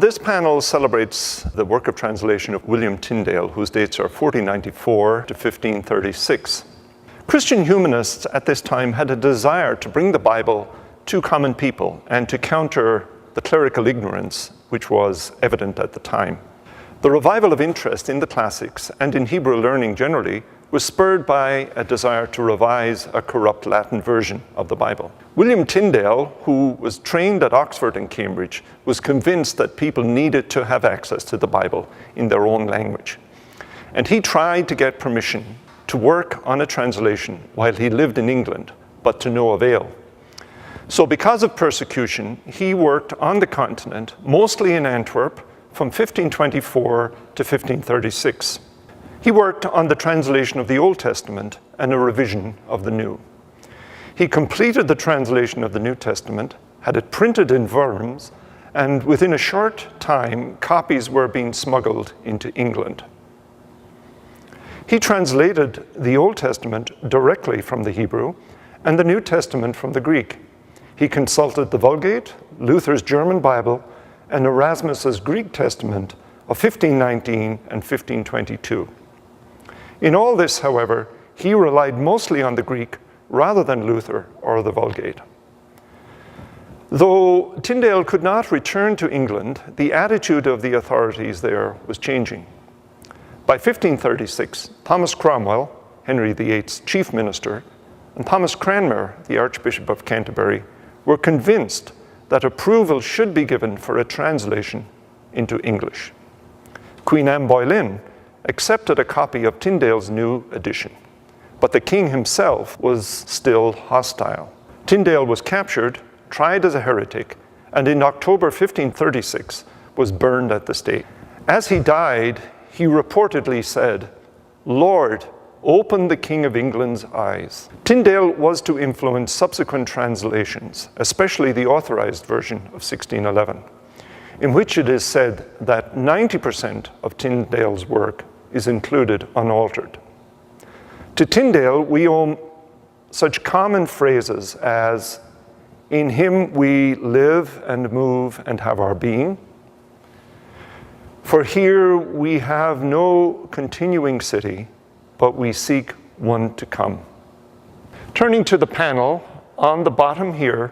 This panel celebrates the work of translation of William Tyndale, whose dates are 1494 to 1536. Christian humanists at this time had a desire to bring the Bible to common people and to counter the clerical ignorance which was evident at the time. The revival of interest in the classics and in Hebrew learning generally was spurred by a desire to revise a corrupt Latin version of the Bible. William Tyndale, who was trained at Oxford and Cambridge, was convinced that people needed to have access to the Bible in their own language. And he tried to get permission to work on a translation while he lived in England, but to no avail. So because of persecution, he worked on the continent, mostly in Antwerp, from 1524 to 1536. He worked on the translation of the Old Testament and a revision of the New. He completed the translation of the New Testament, had it printed in Worms, and within a short time, copies were being smuggled into England. He translated the Old Testament directly from the Hebrew and the New Testament from the Greek. He consulted the Vulgate, Luther's German Bible, and Erasmus's Greek Testament of 1519 and 1522. In all this, however, he relied mostly on the Greek rather than Luther or the Vulgate. Though Tyndale could not return to England, the attitude of the authorities there was changing. By 1536, Thomas Cromwell, Henry VIII's chief minister, and Thomas Cranmer, the Archbishop of Canterbury, were convinced that approval should be given for a translation into English. Queen Anne Boleyn accepted a copy of Tyndale's new edition, but the king himself was still hostile. Tyndale was captured, tried as a heretic, and in October 1536 was burned at the stake. As he died, he reportedly said, "Lord, open the King of England's eyes." Tyndale was to influence subsequent translations, especially the authorized version of 1611, in which it is said that 90% of Tyndale's work is included unaltered. To Tyndale, we owe such common phrases as, "In him we live and move and have our being," "For here we have no continuing city, but we seek one to come." Turning to the panel, on the bottom here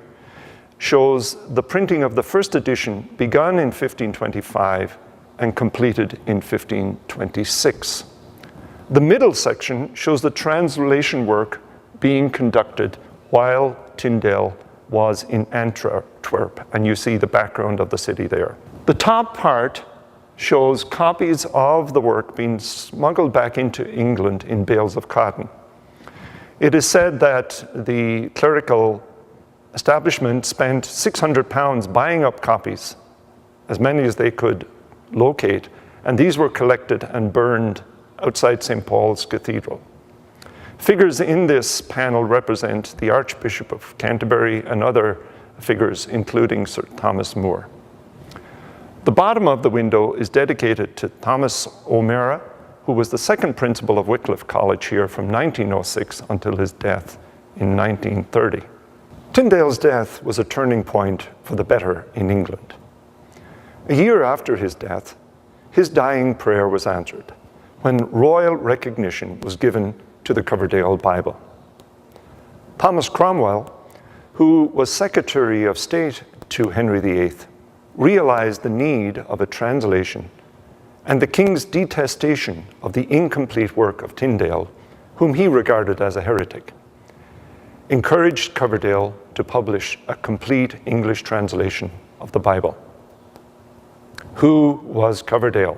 shows the printing of the first edition begun in 1525 and completed in 1526. The middle section shows the translation work being conducted while Tyndale was in Antwerp, and you see the background of the city there. The top part shows copies of the work being smuggled back into England in bales of cotton. It is said that the clerical establishment spent £600 buying up copies, as many as they could locate, and these were collected and burned outside St. Paul's Cathedral. Figures in this panel represent the Archbishop of Canterbury and other figures, including Sir Thomas More. The bottom of the window is dedicated to Thomas O'Meara, who was the second principal of Wycliffe College here from 1906 until his death in 1930. Tyndale's death was a turning point for the better in England. A year after his death, his dying prayer was answered when royal recognition was given to the Coverdale Bible. Thomas Cromwell, who was Secretary of State to Henry VIII, realized the need of a translation and the king's detestation of the incomplete work of Tyndale, whom he regarded as a heretic, encouraged Coverdale to publish a complete English translation of the Bible. Who was Coverdale?